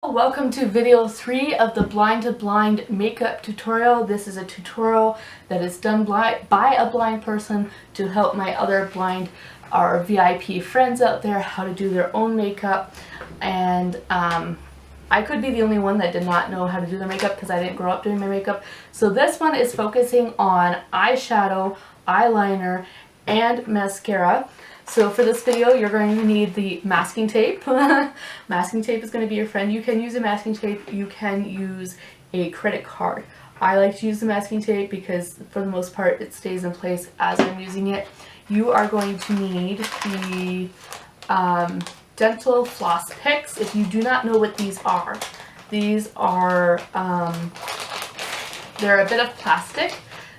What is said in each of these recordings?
Welcome to video 3 of the blind to blind makeup tutorial. This is a tutorial that is done by a blind person to help my other blind or VIP friends out there how to do their own makeup. And I could be the only one that did not know how to do their makeup because I didn't grow up doing my makeup. So this one is focusing on eyeshadow, eyeliner, and mascara. So for this video, you're going to need the masking tape. Masking tape is going to be your friend. You can use a masking tape. You can use a credit card. I like to use the masking tape because for the most part it stays in place as I'm using it. You are going to need the dental floss picks. If you do not know what these are they're a bit of plastic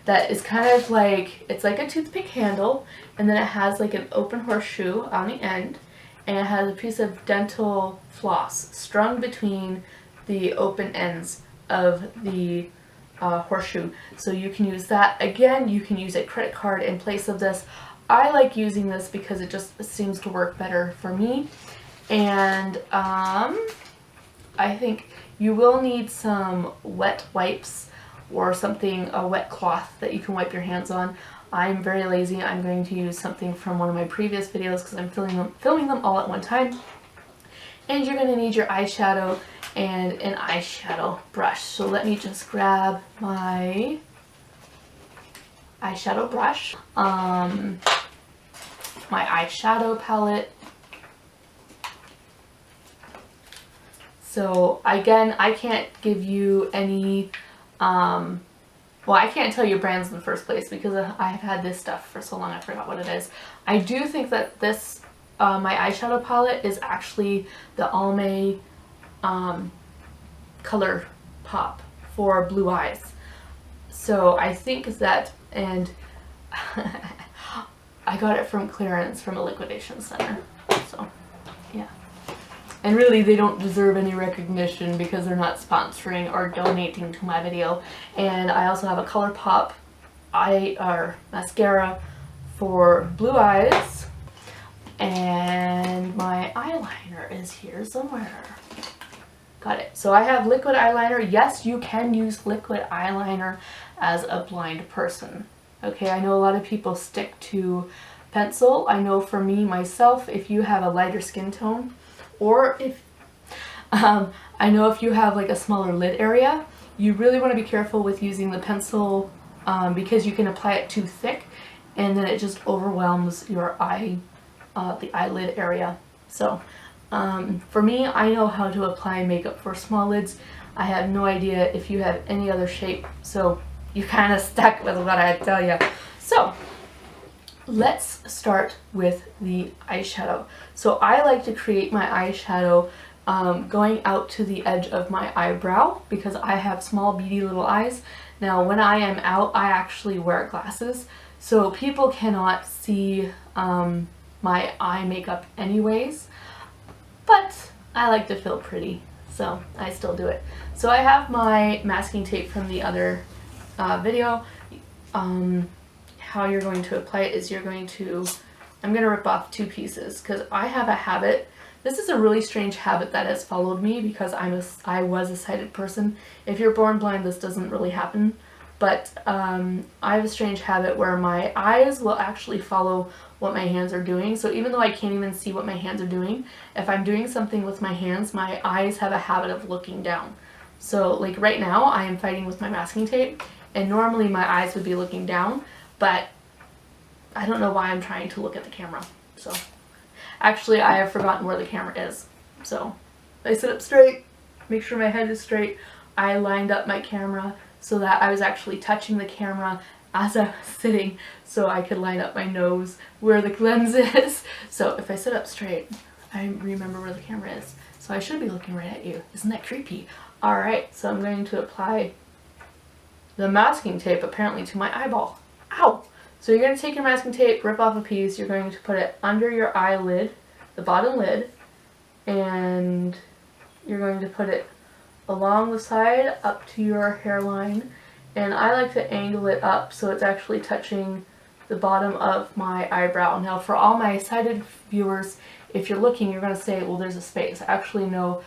that is kind of like, it's like a toothpick handle, and then it has like an open horseshoe on the end, and it has a piece of dental floss strung between the open ends of the horseshoe. So you can use that. Again, you can use a credit card in place of this. I like using this because it just seems to work better for me. And I think you will need some wet wipes or something, a wet cloth that you can wipe your hands on. I'm very lazy. I'm going to use something from one of my previous videos because I'm filming them all at one time. And you're going to need your eyeshadow and an eyeshadow brush. So let me just grab my eyeshadow brush, my eyeshadow palette. So again, I can't give you any well, I can't tell you brands in the first place because I have had this stuff for so long I forgot what it is. I do think that this, my eyeshadow palette is actually the Almay Color Pop for blue eyes. So I think that, and I got it from clearance from a liquidation center. So yeah. And really, they don't deserve any recognition because they're not sponsoring or donating to my video. And I also have a ColourPop mascara for blue eyes. And my eyeliner is here somewhere. Got it. So I have liquid eyeliner. Yes, you can use liquid eyeliner as a blind person. Okay, I know a lot of people stick to pencil. I know for me, myself, if you have a lighter skin tone, or if, I know if you have like a smaller lid area, you really want to be careful with using the pencil because you can apply it too thick and then it just overwhelms your eye, the eyelid area. So for me, I know how to apply makeup for small lids. I have no idea if you have any other shape, so you're kind of stuck with what I tell you. So let's start with the eyeshadow. So I like to create my eyeshadow going out to the edge of my eyebrow because I have small beady little eyes. Now when I am out, I actually wear glasses, so people cannot see my eye makeup anyways, but I like to feel pretty, so I still do it. So I have my masking tape from the other video. How you're going to apply it is I'm going to rip off 2 pieces because I have a habit. This is a really strange habit that has followed me because I was a sighted person. If you're born blind, this doesn't really happen, but I have a strange habit where my eyes will actually follow what my hands are doing. So even though I can't even see what my hands are doing, if I'm doing something with my hands, my eyes have a habit of looking down. So like right now, I am fighting with my masking tape, and normally my eyes would be looking down, but I don't know why I'm trying to look at the camera. So actually I have forgotten where the camera is. So I sit up straight, make sure my head is straight. I lined up my camera so that I was actually touching the camera as I was sitting so I could line up my nose where the lens is. So if I sit up straight, I remember where the camera is. So I should be looking right at you. Isn't that creepy? Alright, so I'm going to apply the masking tape apparently to my eyeball. Ow! So you're going to take your masking tape, rip off a piece, you're going to put it under your eyelid, the bottom lid, and you're going to put it along the side up to your hairline. And I like to angle it up so it's actually touching the bottom of my eyebrow. Now for all my sighted viewers, if you're looking, you're going to say, well, there's a space. Actually, no,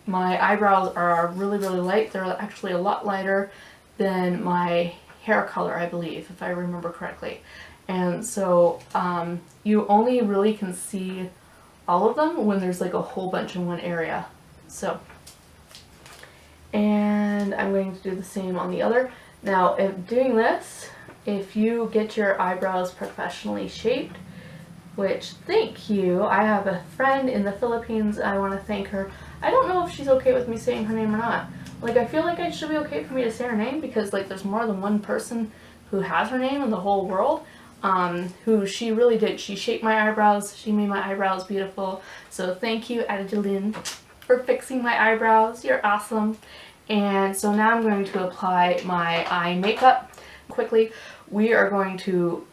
my eyebrows are really, really light. They're actually a lot lighter than my hair color, I believe, if I remember correctly. And so you only really can see all of them when there's like a whole bunch in one area. So, and I'm going to do the same on the other. Now, if doing this, if you get your eyebrows professionally shaped, which, thank you, I have a friend in the Philippines, I want to thank her. I don't know if she's okay with me saying her name or not. Like, I feel like it should be okay for me to say her name because, like, there's more than one person who has her name in the whole world. Who she really did. She shaped my eyebrows. She made my eyebrows beautiful. So thank you, Adeline, for fixing my eyebrows. You're awesome. And so now I'm going to apply my eye makeup quickly. We are going to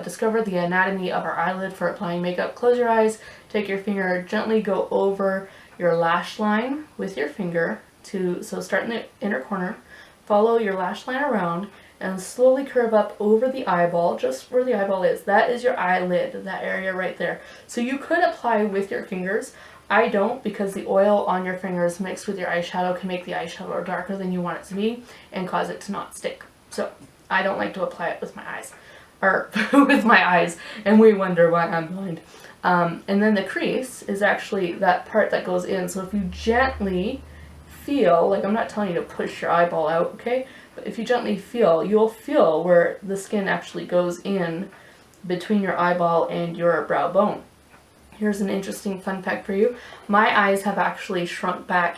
discover the anatomy of our eyelid for applying makeup. Close your eyes. Take your finger, gently go over your lash line with your finger so start in the inner corner. Follow your lash line around and slowly curve up over the eyeball, just where the eyeball is. That is your eyelid, that area right there. So you could apply with your fingers. I don't, because the oil on your fingers mixed with your eyeshadow can make the eyeshadow darker than you want it to be and cause it to not stick. So I don't like to apply it with my eyes, or with my eyes, and we wonder why I'm blind. And then the crease is actually that part that goes in. So if you gently feel, like, I'm not telling you to push your eyeball out, okay? But if you gently feel, you'll feel where the skin actually goes in between your eyeball and your brow bone. Here's an interesting fun fact for you. My eyes have actually shrunk back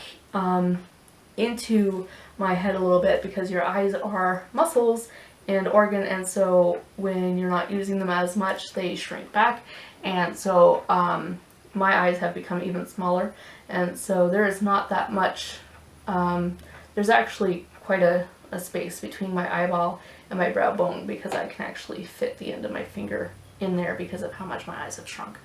into my head a little bit because your eyes are muscles and organ, and so when you're not using them as much, they shrink back. And so my eyes have become even smaller, and so there is not that much, there's actually quite a space between my eyeball and my brow bone because I can actually fit the end of my finger in there because of how much my eyes have shrunk.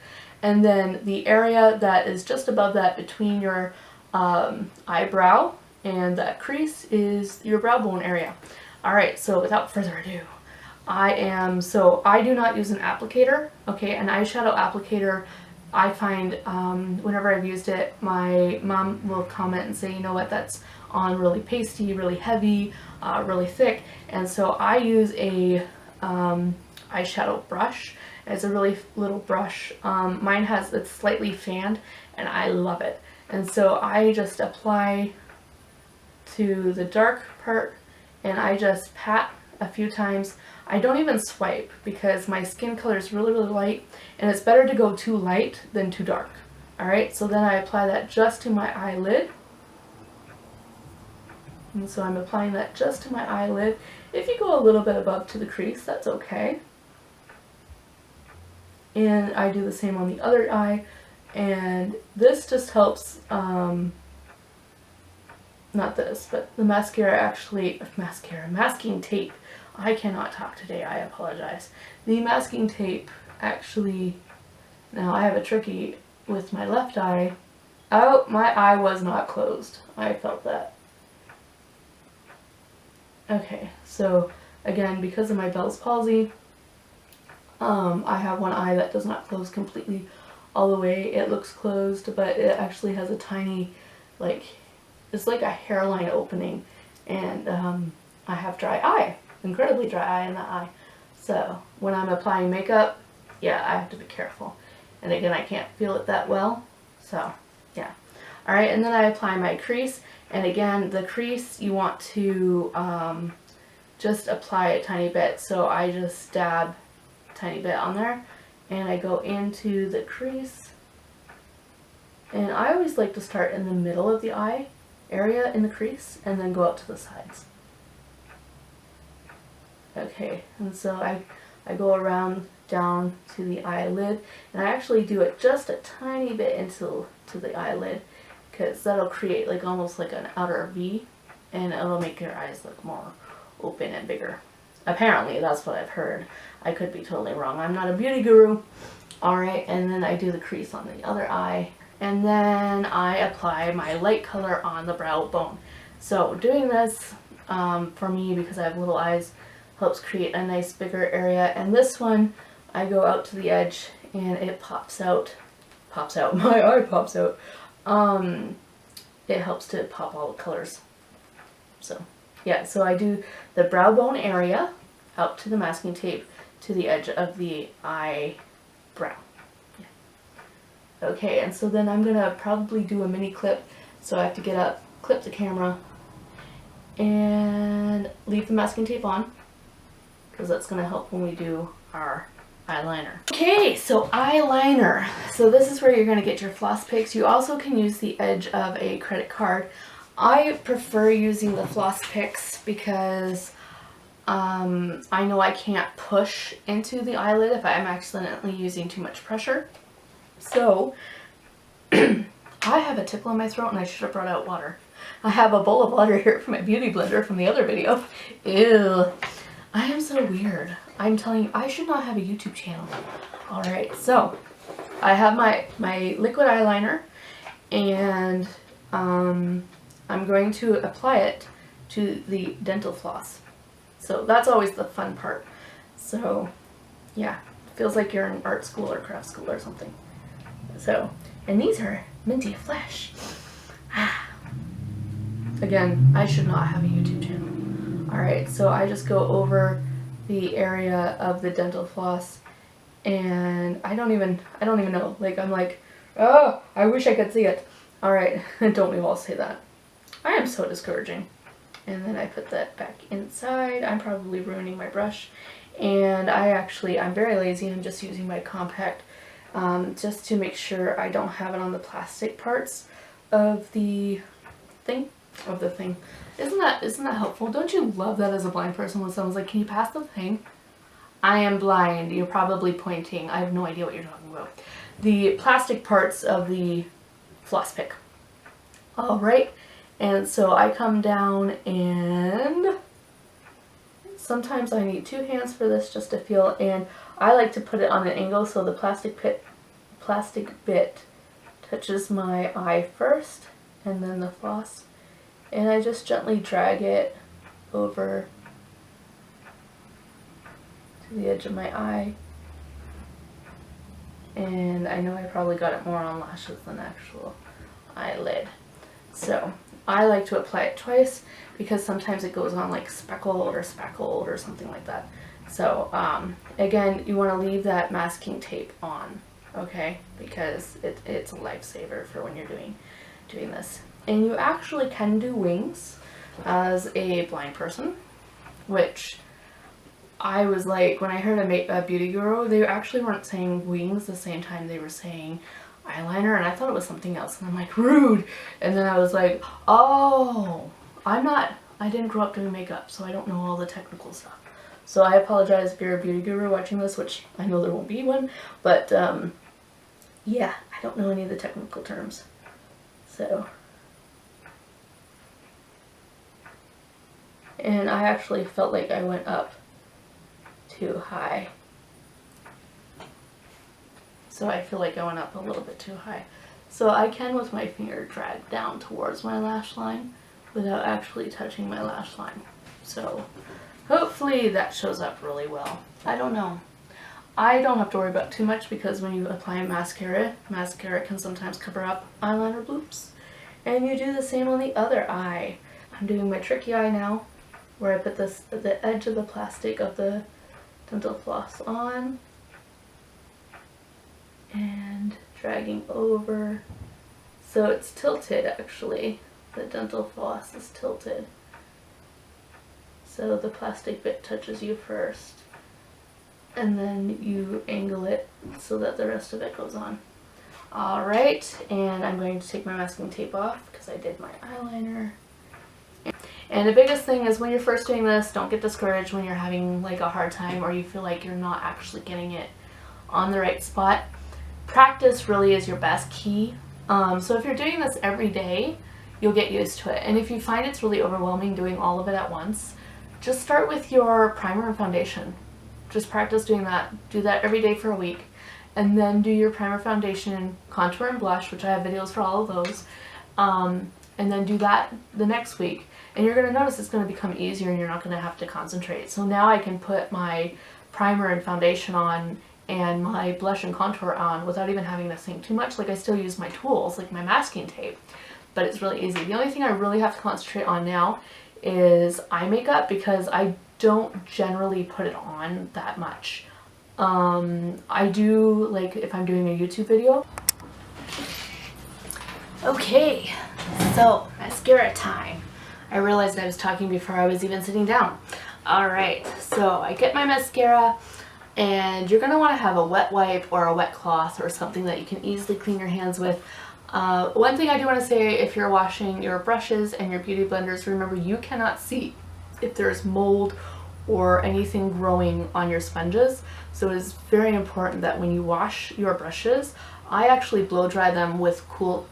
And then the area that is just above that between your eyebrow and that crease is your brow bone area. Alright, so without further ado, I do not use an applicator, okay? An eyeshadow applicator, I find whenever I've used it, my mom will comment and say, you know what, that's on really pasty, really heavy, really thick, and so I use a eyeshadow brush. It's a really little brush. Mine it's slightly fanned, and I love it. And so I just apply to the dark part, and I just pat a few times. I don't even swipe because my skin color is really, really light, and it's better to go too light than too dark. Alright, so then I apply that just to my eyelid. And so I'm applying that just to my eyelid. If you go a little bit above to the crease, that's okay. And I do the same on the other eye, and this just helps, not this, but the masking tape. I cannot talk today, I apologize. The masking tape actually, now I have a tricky with my left eye. Oh, my eye was not closed. I felt that. Okay, so again, because of my Bell's palsy, I have one eye that does not close completely all the way. It looks closed, but it actually has a tiny, like, it's like a hairline opening, and I have dry eye, incredibly dry eye in that eye. So when I'm applying makeup, yeah, I have to be careful. And again, I can't feel it that well, so yeah. Alright, and then I apply my crease, and again, the crease you want to just apply a tiny bit, so I just dab a tiny bit on there, and I go into the crease, and I always like to start in the middle of the eye area in the crease, and then go out to the sides. Okay, and so I go around down to the eyelid, and I actually do it just a tiny bit into the eyelid, because that'll create like almost like an outer V, and it'll make your eyes look more open and bigger. Apparently, that's what I've heard. I could be totally wrong. I'm not a beauty guru. Alright, and then I do the crease on the other eye, and then I apply my light color on the brow bone. So doing this, for me, because I have little eyes, helps create a nice bigger area. And this one, I go out to the edge, and it pops out. My eye pops out. it helps to pop all the colors. So yeah, so I do the brow bone area out to the masking tape to the edge of the eyebrow. Yeah. Okay, and so then I'm gonna probably do a mini clip, so I have to get up, clip the camera, and leave the masking tape on, because that's gonna help when we do our eyeliner. Okay, so eyeliner. So this is where you're gonna get your floss picks. You also can use the edge of a credit card. I prefer using the floss picks because I know I can't push into the eyelid if I'm accidentally using too much pressure. So I have a tickle in my throat and I should have brought out water. I have a bowl of water here from my beauty blender from the other video. Ew. I am so weird. I'm telling you, I should not have a YouTube channel. Alright, so I have my liquid eyeliner, and I'm going to apply it to the dental floss. So that's always the fun part. So yeah, feels like you're in art school or craft school or something. So, and these are minty flesh. Again, I should not have a YouTube channel. Alright, so I just go over the area of the dental floss, and I don't even know. Like, I'm like, oh, I wish I could see it. Alright, don't we all say that? I am so discouraging. And then I put that back inside. I'm probably ruining my brush. And I'm very lazy. I'm just using my compact just to make sure I don't have it on the plastic parts of the thing. Isn't that helpful? Don't you love that as a blind person when someone's like, can you pass the thing? I am blind. You're probably pointing. I have no idea what you're talking about. The plastic parts of the floss pick. Alright. And so I come down, and sometimes I need two hands for this just to feel, and I like to put it on an angle so the plastic bit touches my eye first, and then the floss. And I just gently drag it over to the edge of my eye. And I know I probably got it more on lashes than actual eyelid. So I like to apply it twice because sometimes it goes on like speckled or something like that. So again, you want to leave that masking tape on, okay? Because it's a lifesaver for when you're doing this. And you actually can do wings as a blind person, which I was like, when I heard a beauty guru, they actually weren't saying wings the same time they were saying eyeliner, and I thought it was something else, and I'm like, rude. And then I was like, oh, I didn't grow up doing makeup, so I don't know all the technical stuff. So I apologize if you're a beauty guru watching this, which I know there won't be one, but yeah, I don't know any of the technical terms. So, and I actually felt like I went up too high. So I feel like I went up a little bit too high. So I can, with my finger, drag down towards my lash line without actually touching my lash line. So hopefully that shows up really well. I don't know. I don't have to worry about too much because when you apply mascara can sometimes cover up eyeliner bloops. And you do the same on the other eye. I'm doing my tricky eye now, where I put the edge of the plastic of the dental floss on and dragging over. So it's tilted actually. The dental floss is tilted. So the plastic bit touches you first, and then you angle it so that the rest of it goes on. Alright, and I'm going to take my masking tape off because I did my eyeliner. And the biggest thing is when you're first doing this, don't get discouraged when you're having like a hard time or you feel like you're not actually getting it on the right spot. Practice really is your best key. So if you're doing this every day, you'll get used to it. And if you find it's really overwhelming doing all of it at once, just start with your primer and foundation. Just practice doing that. Do that every day for a week. And then do your primer, foundation, contour, and blush, which I have videos for all of those. And then do that the next week. And you're going to notice it's going to become easier and you're not going to have to concentrate. So now I can put my primer and foundation on and my blush and contour on without even having to think too much. Like, I still use my tools, like my masking tape, but it's really easy. The only thing I really have to concentrate on now is eye makeup because I don't generally put it on that much. I do, like, if I'm doing a YouTube video. Okay, so mascara time. I realized I was talking before I was even sitting down. Alright, so I get my mascara, and you're going to want to have a wet wipe or a wet cloth or something that you can easily clean your hands with. One thing I do want to say, if you're washing your brushes and your beauty blenders, remember you cannot see if there's mold or anything growing on your sponges. So it's very important that when you wash your brushes, I actually blow dry them with cool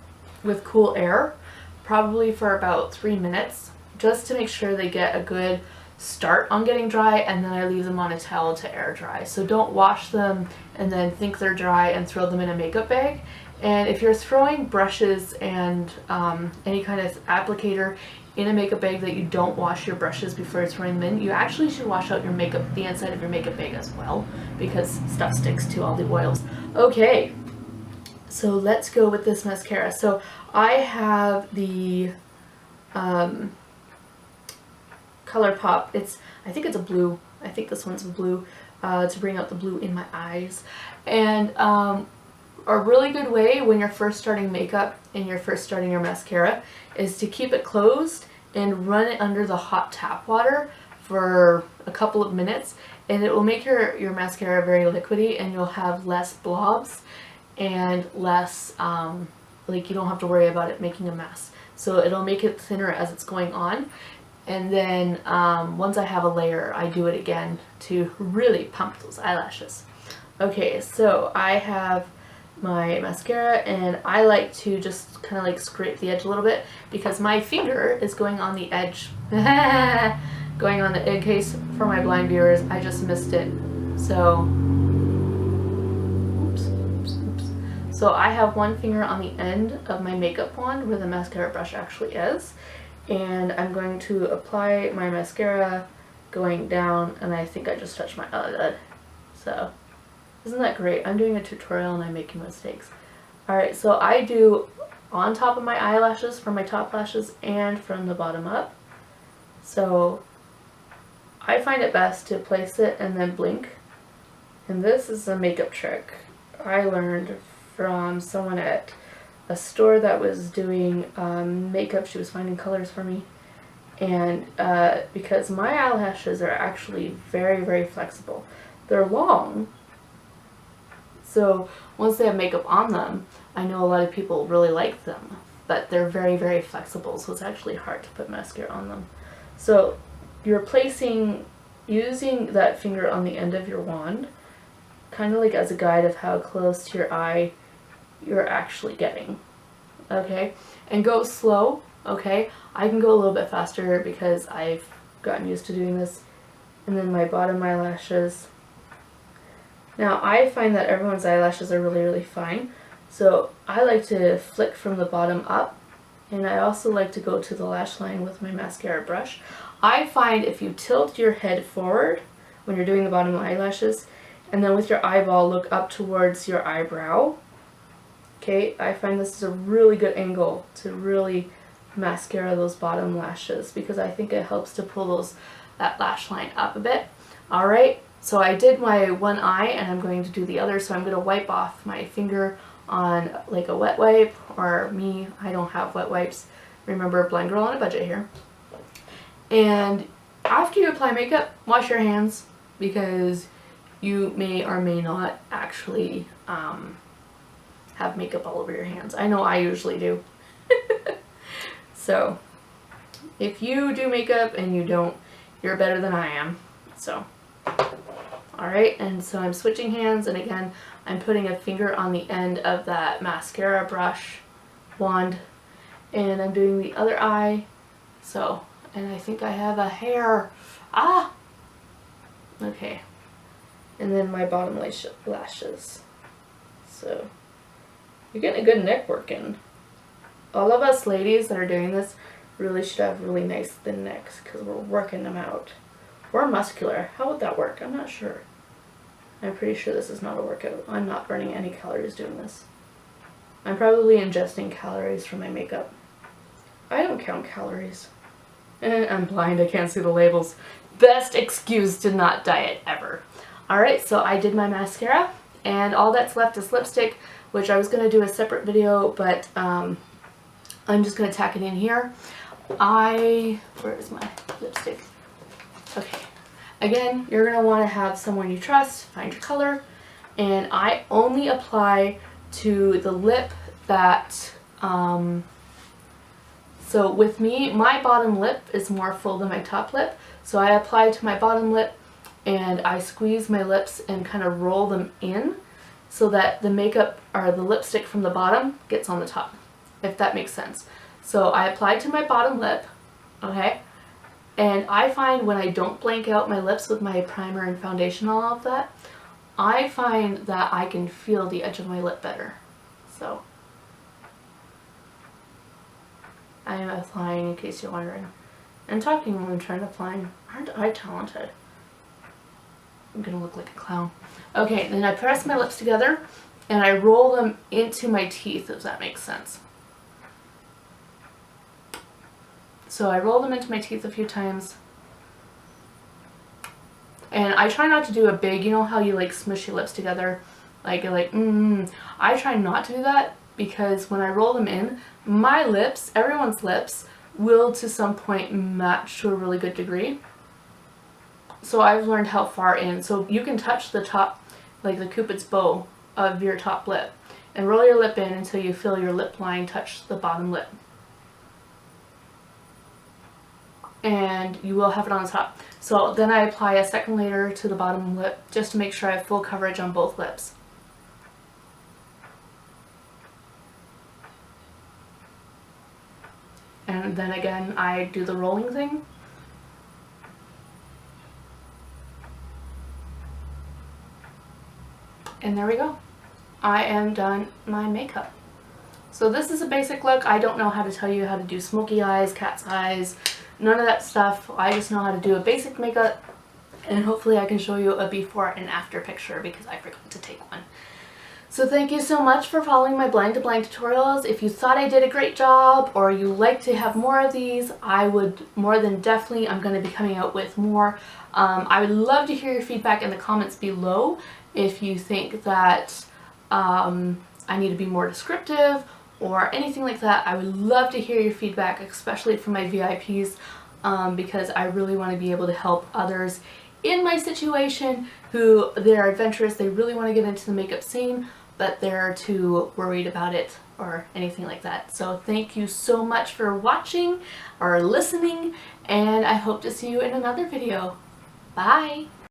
air, probably for about 3 minutes, just to make sure they get a good start on getting dry, and then I leave them on a towel to air dry. So don't wash them and then think they're dry and throw them in a makeup bag. And if you're throwing brushes and any kind of applicator in a makeup bag that you don't wash your brushes before throwing them in, you actually should wash out your makeup, the inside of your makeup bag as well, because stuff sticks to all the oils. Okay, so let's go with this mascara. So I have the ColourPop. I think it's a blue. I think this one's blue, to bring out the blue in my eyes. And a really good way when you're first starting makeup and you're first starting your mascara is to keep it closed and run it under the hot tap water for a couple of minutes, and it will make your mascara very liquidy, and you'll have less blobs and less, like, you don't have to worry about it making a mess. So it'll make it thinner as it's going on. And then once I have a layer, I do it again to really pump those eyelashes. Okay, so I have my mascara, and I like to just kind of like scrape the edge a little bit because my finger is going on the edge. Going on the, in case for my blind viewers, I just missed it. So, oops. So I have one finger on the end of my makeup wand where the mascara brush actually is. And I'm going to apply my mascara going down, and I think I just touched my eyelid. So, isn't that great? I'm doing a tutorial and I'm making mistakes. Alright, so I do on top of my eyelashes, from my top lashes, and from the bottom up. So, I find it best to place it and then blink. And this is a makeup trick I learned from someone at a store that was doing makeup. She was finding colors for me, and because my eyelashes are actually very, very flexible. They're long, so once they have makeup on them, I know a lot of people really like them, but they're very, very flexible, so it's actually hard to put mascara on them. So you're using that finger on the end of your wand, kind of like as a guide of how close to your eye you're actually getting. Okay, and go slow. Okay, I can go a little bit faster because I've gotten used to doing this. And then my bottom eyelashes. Now I find that everyone's eyelashes are really, really fine, so I like to flick from the bottom up, and I also like to go to the lash line with my mascara brush. I find if you tilt your head forward when you're doing the bottom eyelashes, and then with your eyeball look up towards your eyebrow, okay, I find this is a really good angle to really mascara those bottom lashes, because I think it helps to pull that lash line up a bit. Alright, so I did my one eye and I'm going to do the other, so I'm going to wipe off my finger on like a wet wipe, or me, I don't have wet wipes. Remember, blind girl on a budget here. And after you apply makeup, wash your hands, because you may or may not actually have makeup all over your hands. I know I usually do. So if you do makeup and you don't, you're better than I am. So alright, and so I'm switching hands, and again I'm putting a finger on the end of that mascara brush wand, and I'm doing the other eye. So, and I think I have a hair. Ah! Okay. And then my bottom lashes. So you're getting a good neck working. All of us ladies that are doing this really should have really nice thin necks, because we're working them out. Or muscular. How would that work? I'm not sure. I'm pretty sure this is not a workout. I'm not burning any calories doing this. I'm probably ingesting calories from my makeup. I don't count calories. I'm blind, I can't see the labels. Best excuse to not diet ever. Alright, so I did my mascara, and all that's left is lipstick, which I was going to do a separate video, but I'm just going to tack it in here. Where is my lipstick? Okay. Again, you're going to want to have someone you trust, find your color, and I only apply to the lip that, so with me, my bottom lip is more full than my top lip, so I apply to my bottom lip and I squeeze my lips and kind of roll them in so that the makeup or the lipstick from the bottom gets on the top, if that makes sense. So I apply to my bottom lip, okay, and I find when I don't blank out my lips with my primer and foundation and all of that, I find that I can feel the edge of my lip better. So I am applying, in case you're wondering. And talking while I'm trying to apply. Aren't I talented? I'm gonna look like a clown. Okay, then I press my lips together and I roll them into my teeth, if that makes sense. So I roll them into my teeth a few times. And I try not to do a big, you know how you like smush your lips together? Like you're like, I try not to do that because when I roll them in, my lips, everyone's lips, will to some point match to a really good degree. So I've learned how far in. So you can touch the top, like the Cupid's bow of your top lip, and roll your lip in until you feel your lip line touch the bottom lip. And you will have it on the top. So then I apply a second layer to the bottom lip just to make sure I have full coverage on both lips. And then again, I do the rolling thing. And there we go. I am done my makeup. So this is a basic look. I don't know how to tell you how to do smoky eyes, cat's eyes, none of that stuff. I just know how to do a basic makeup, and hopefully I can show you a before and after picture because I forgot to take one. So thank you so much for following my blind to blind tutorials. If you thought I did a great job or you like to have more of these, I would more than definitely, I'm going to be coming out with more. I would love to hear your feedback in the comments below if you think that I need to be more descriptive or anything like that. I would love to hear your feedback, especially from my VIPs, because I really want to be able to help others in my situation who they're adventurous, they really want to get into the makeup scene, but they're too worried about it or anything like that. So thank you so much for watching or listening, and I hope to see you in another video. Bye!